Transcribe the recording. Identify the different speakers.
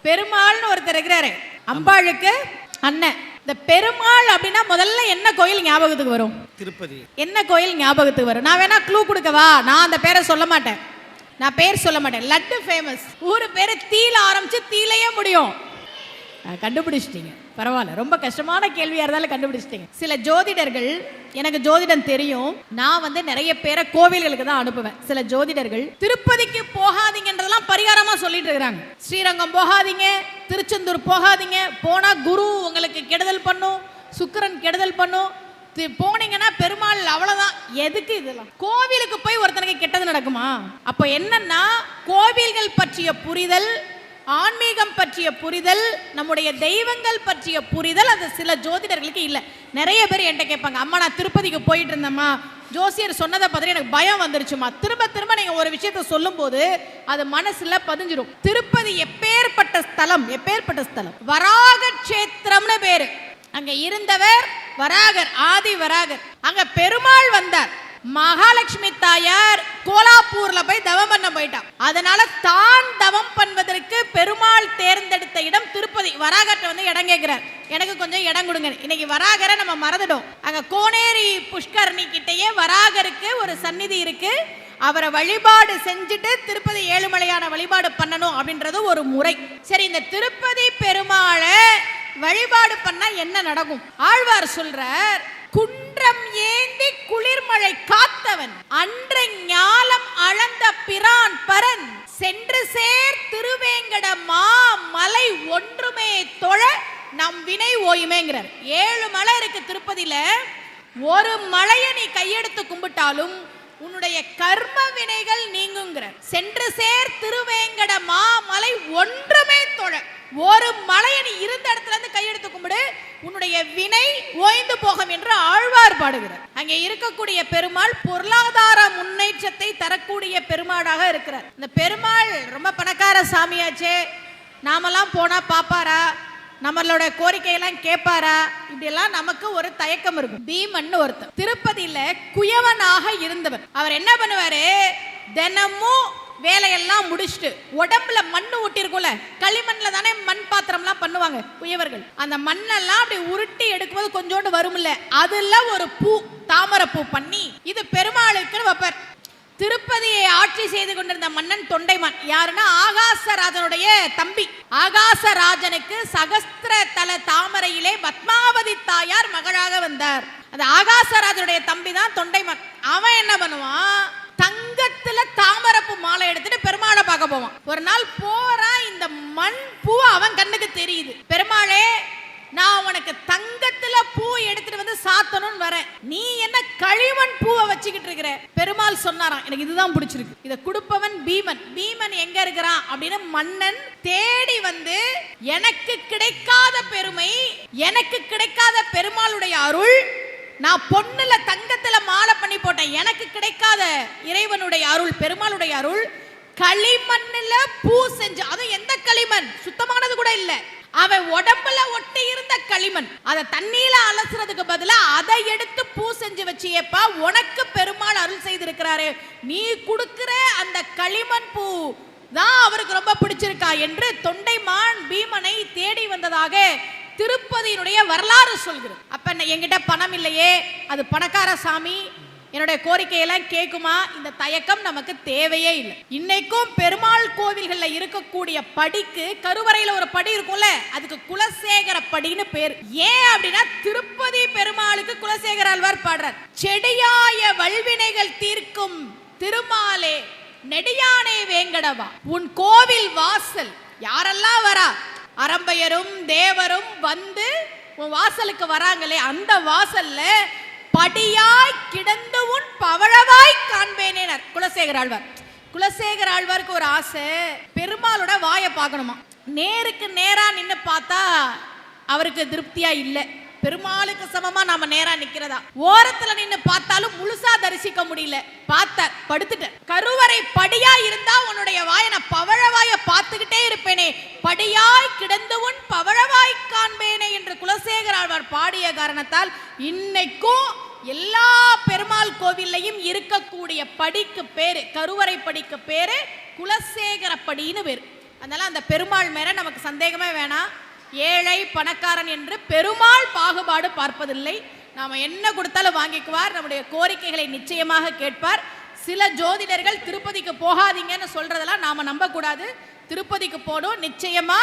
Speaker 1: பெருமாள்னு ஒருத்தர் இருக்கிறாரு, அம்பாளுக்கு அண்ணன். இந்த பெருமாள் அப்படின்னா முதல்ல என்ன கோயில் ஞாபகத்துக்கு வரும்? திருப்பதி. என்ன கோயில் ஞாபகத்துக்கு வரும்? நான் வேணா க்ளூ கொடுக்கவா? நான் அந்த பேரை சொல்ல மாட்டேன், நான் பேர் சொல்ல மாட்டேன். லட்டு ஃபேமஸ். ஊரு பேரு தீல ஆரம்பிச்சு தீலையே முடியும். கண்டுபிடிச்சிட்டீங்க, பரவாயில்ல. ரொம்ப கஷ்டமான கேள்வியா இருந்தாலும் கண்டுபிடிச்சிட்டீங்க. சில ஜோதிடர்கள், எனக்கு ஜோதிடம் தெரியும், நான் நிறைய பேரை கோவில்களுக்கு தான் அனுப்புவேன். சில ஜோதிடர்கள் திருப்பதிக்கு போகாதீங்கன்றதெல்லாம் பரிகாரமா சொல்லிட்டு இருக்காங்க. ஸ்ரீரங்கம் போகாதீங்க, திருச்செந்தூர் போகாதீங்க, போனா குரு உங்களுக்கு கெடுதல் பண்ணும், சுக்கிரன் கெடுதல் பண்ணும், போனீங்கன்னா பெருமாள் அவ்வளவுதான். எதுக்கு இதெல்லாம்? கோவிலுக்கு போய் ஒருத்தனுக்கு கெட்டது நடக்குமா? அப்ப என்னன்னா, கோவில்கள் பற்றிய புரிதல், ஆன்மீகம் பற்றிய புரிதல், நம்முடைய தெய்வங்கள் பற்றிய புரிதல் அது சில ஜோதிடர்களுக்கு இல்லை. நிறைய பேர் என்கிட்ட கேட்பாங்க, அம்மா நான் திருப்பதிக்கு போயிட்டு இருந்தேம்மா, ஜோசியர் சொன்னதை பார்த்துட்டு எனக்கு பயம் வந்துருச்சுமா. திரும்ப திரும்ப நீங்க ஒரு விஷயத்த சொல்லும் போது அது மனசுல பதிஞ்சிடும். திருப்பதி எப்பேற்பட்ட ஸ்தலம், எப்பேற்பட்ட ஸ்தலம். வராக கஷேத்திரம்னு பேரு. அங்க இருந்தவர் வராகர், ஆதி வராகர். அங்க பெருமாள் வந்தார். மகாலட்சுமி தாயார் கோலாப்பூர்ல போய் தவம் பண்ண போயிட்டான். அதனால தான் தவம் பண்ணுவதற்கு பெருமாள் தேர்ந்தெடுத்த இடம் திருப்பதி. வராகர்ட்ட இடம் கேட்கிறார், எனக்கு கொஞ்சம் இடம் கொடுங்க. இன்னைக்கு வராகரை நம்ம மறந்துடும். அங்க கோனேரி புஷ்கரணி கிட்டேயே வராகருக்கு ஒரு சந்நிதி இருக்கு. அவரை வழிபாடு செஞ்சுட்டு திருப்பதி ஏழுமலையான வழிபாடு பண்ணணும் அப்படின்றது ஒரு முறை. சரி, இந்த திருப்பதி பெருமாளை வழிபாடு பண்ணா என்ன நடக்கும்? ஆழ்வார் சொல்றார், குன்றம் ஏந்தி குளிர்மழை காத்தவன் அன்ற ஞாலம் அளந்த பிரான் பரன் சென்று சேர் திருவேங்கட மா மலை ஒன்றுமே தொழ நம் வினை ஓயுமேங்கிறார். 7 மலை இருக்கு திருப்பதியில. ஒரு மலையை நீ கையெடுத்து கும்பிட்டாலும் உன்னுடைய கர்ம வினைகள் நீங்குங்கிறார். சென்று சேர் திருவேங்கட மா மலை ஒன்றுமே தொழ. ஒரு மலையை நீ இருந்த இடத்துல இருந்து கையெடுத்து கும்பிடு, உன்னுடைய வினை ஓய்ந்து போகும் என்று ஆழ்வார் பாடுகிறார். அங்கே இருக்கக்கூடிய பெருமாள் பொருளாதார முன்னேற்றத்தை தரக்கூடிய பெருமாளாக இருக்கிறார். இந்த பெருமாள் ரொம்ப பணக்கார சாமியாச்சே, நாமெல்லாம் போனா பாப்பாரா, நம்மளோட கோரிக்கையெல்லாம் கேட்பாரா, இப்படியெல்லாம் நமக்கு ஒரு தயக்கம் இருக்கும். பீமன் ஒருத்தர் திருப்பதியில குயவனாக இருந்தவர். அவர் என்ன பண்ணுவாரு, தினமும் வேலையெல்லாம் முடிச்சுட்டு உடம்புல மண்ணு ஒட்டி இருக்கும்ல, களிமண்ல தானே மண் பாத்திரம்லாம் பண்ணுவாங்க குயவர்கள். அந்த மண்ணெல்லாம் அப்படி உருட்டி எடுக்கும்போது கொஞ்சோண்டு வரும்ல, அதுல ஒரு பூ, தாமரை பூ பண்ணி இது பெருமாளுக்குன்னு வைப்பார். திருப்பதியை ஆட்சி செய்து கொண்டிருந்த மன்னன் தொண்டைமான். யாருன்னா ஆகாசராஜனுடைய தம்பி. ஆகாசராஜனுக்கு சகஸ்திர தல தாமரையிலே பத்மாவதி தாயார் மகளாக வந்தார். அந்த ஆகாசராஜனுடைய தம்பி தான் தொண்டைமான். அவன் என்ன பண்ணுவான், தங்கத்துல தாமரப்பூ மாலை எடுத்துட்டு பெருமாளை பார்க்க போவான். ஒரு நாள் போறான், இந்த மண் பூ அவன் கண்ணுக்கு தெரியுது. பெருமாளே, நான் உனக்கு தங்கத்துல பூ எடுத்துட்டு வந்து சாத்தணும்னு வரேன், நீ என்ன களிமண் பூவை வச்சுக்கிட்டு இருக்கிற? பெருமாள் சொன்னாராம், எனக்கு இதுதான் பிடிச்சிருக்கு, இதை கொடுப்பவன் பீமன். பீமன் எங்க இருக்கிறான் அப்படின்னு மன்னன் தேடி வந்து, எனக்கு கிடைக்காத பெருமை, எனக்கு கிடைக்காத பெருமாளுடைய அருள், நான் பொண்ணுல தங்கத்துல மாலை பண்ணி போட்டேன், எனக்கு கிடைக்காத இறைவனுடைய அருள், பெருமாளுடைய அருள், களிமண்ணுல பூ செஞ்சு, அது எந்த களிமண், சுத்தமானது கூட இல்ல, அவன் உடம்புல ஒட்டி இருந்த களிமண், அதை தண்ணியில அலசுறதுக்கு பதிலா அதை எடுத்து பூ செஞ்சு வச்சியப்பா, உனக்கு பெருமாள் அருள் செய்திருக்கிறாரு, நீ கொடுக்கிற அந்த களிமண் பூ தான் அவருக்கு ரொம்ப பிடிச்சிருக்கா என்று தொண்டைமான் பீமனை தேடி வந்ததாக திருப்பதியினுடைய வரலாறு சொல்கிறது. அப்ப என்கிட்ட பணம் இல்லையே, அது பணக்கார சாமி, என்னுடைய கோரிக்கையெல்லாம் கேட்குமா? இந்த தயக்கம் நமக்கு தேவையே இல்லை. இன்னைக்கும் பெருமாள் கோவில்கள்ல இருக்கக்கூடிய படிக்கு, கருவறையில ஒரு படி இருக்கும்ல, அதுக்கு குலசேகர படின்னு பேர். ஏன் அப்படின்னா, திருப்பதி பெருமாளுக்கு குலசேகர ஆழ்வார் பாடுறார், செடியாய வல்வினைகள் தீர்க்கும் திருமாலே நெடியானே வேங்கடவா, உன் கோவில் வாசல் யாரெல்லாம் வரா, அரம்பையரும் தேவரும் வந்து உன் வாசலுக்கு வராங்களே, அந்த வாசல்ல படியாய் கிடந்து உன் பவழவாய் காண்பேனேனர் குலசேகர ஆழ்வார். குலசேகர ஆழ்வாருக்கு ஒரு ஆசை, பெருமாளோட வாயை பார்க்கணுமா. நேருக்கு நேரா நின்று பார்த்தா அவருக்கு திருப்தியா இல்லை. பெருமாளுக்கு சமமா நாம நேரா நிக்கிறதா, ஓரத்துல நின்று பார்த்தாலும் முழுசா தரிசிக்க முடியல. பார்த்த படுத்துட்ட, கருவறை படியா இருந்தா உன்னுடைய வாயை நான் பவழவாய பார்த்துக்கிட்டே இருப்பேனே, படியாய் கிடந்து உன் பவழவாய் காண்பேனே என்று குலசேகர ஆழ்வார் பாடிய காரணத்தால் இன்னைக்கும் எல்லா பெருமாள் கோவில்லையும் இருக்கக்கூடிய படிக்கு பேரு, கருவறை படிக்கு பேரு குலசேகர படின்னு பேரு. அதனால அந்த பெருமாள் மேல நமக்கு சந்தேகமே வேணாம். ஏழை பணக்காரன் என்று பெருமாள் பாகுபாடு பார்ப்பதில்லை. நாம என்ன கொடுத்தாலும் வாங்கிக்குவார். நம்முடைய கோரிக்கைகளை நிச்சயமாக கேட்பார். சில ஜோதிடர்கள் திருப்பதிக்கு போகாதீங்கன்னு சொல்றதெல்லாம் நாம நம்ப கூடாது. திருப்பதிக்கு போடும், நிச்சயமா